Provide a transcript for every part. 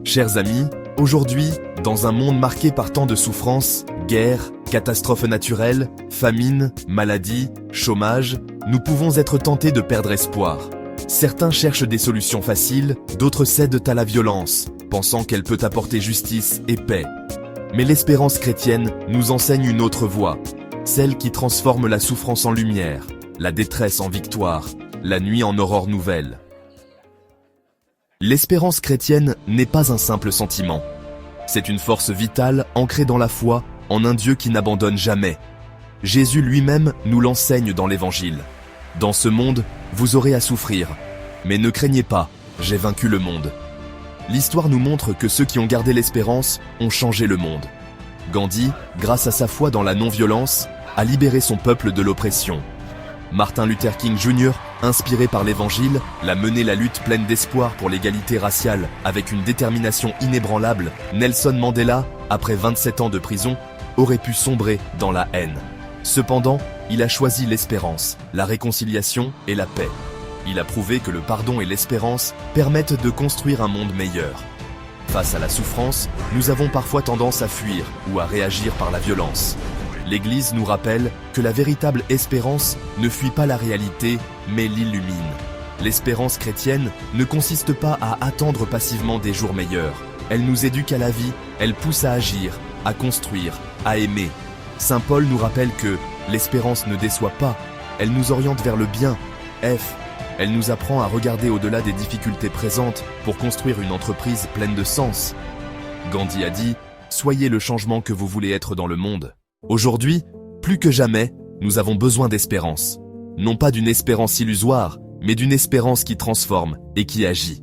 Chers amis, aujourd'hui, dans un monde marqué par tant de souffrances, guerres, catastrophes naturelles, famines, maladies, chômage, nous pouvons être tentés de perdre espoir. Certains cherchent des solutions faciles, d'autres cèdent à la violence, pensant qu'elle peut apporter justice et paix. Mais l'espérance chrétienne nous enseigne une autre voie, celle qui transforme la souffrance en lumière, la détresse en victoire, la nuit en aurore nouvelle. L'espérance chrétienne n'est pas un simple sentiment. C'est une force vitale ancrée dans la foi en un Dieu qui n'abandonne jamais. Jésus lui-même nous l'enseigne dans l'Évangile. Dans ce monde, vous aurez à souffrir. Mais ne craignez pas, j'ai vaincu le monde. L'histoire nous montre que ceux qui ont gardé l'espérance ont changé le monde. Gandhi, grâce à sa foi dans la non-violence, a libéré son peuple de l'oppression. Martin Luther King Jr., inspiré par l'Évangile, l'a mené la lutte pleine d'espoir pour l'égalité raciale avec une détermination inébranlable. Nelson Mandela, après 27 ans de prison, aurait pu sombrer dans la haine. Cependant, il a choisi l'espérance, la réconciliation et la paix. Il a prouvé que le pardon et l'espérance permettent de construire un monde meilleur. Face à la souffrance, nous avons parfois tendance à fuir ou à réagir par la violence. L'Église nous rappelle que la véritable espérance ne fuit pas la réalité, mais l'illumine. L'espérance chrétienne ne consiste pas à attendre passivement des jours meilleurs. Elle nous éduque à la vie, elle pousse à agir, à construire, à aimer. Saint Paul nous rappelle que l'espérance ne déçoit pas, elle nous oriente vers le bien. Elle nous apprend à regarder au-delà des difficultés présentes pour construire une entreprise pleine de sens. Gandhi a dit « Soyez le changement que vous voulez être dans le monde ». Aujourd'hui, plus que jamais, nous avons besoin d'espérance. Non pas d'une espérance illusoire, mais d'une espérance qui transforme et qui agit.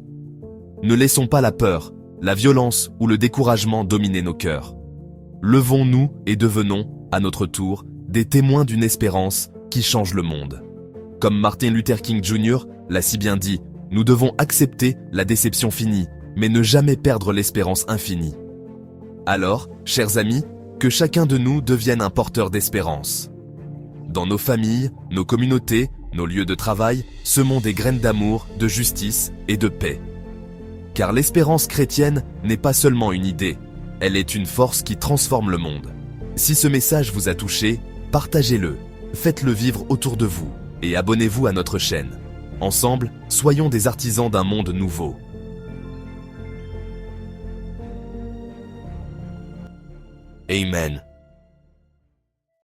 Ne laissons pas la peur, la violence ou le découragement dominer nos cœurs. Levons-nous et devenons, à notre tour, des témoins d'une espérance qui change le monde. Comme Martin Luther King Jr. l'a si bien dit, nous devons accepter la déception finie, mais ne jamais perdre l'espérance infinie. Alors, chers amis, que chacun de nous devienne un porteur d'espérance. Dans nos familles, nos communautés, nos lieux de travail, semons des graines d'amour, de justice et de paix. Car l'espérance chrétienne n'est pas seulement une idée, elle est une force qui transforme le monde. Si ce message vous a touché, partagez-le, faites-le vivre autour de vous et abonnez-vous à notre chaîne. Ensemble, soyons des artisans d'un monde nouveau. Amen.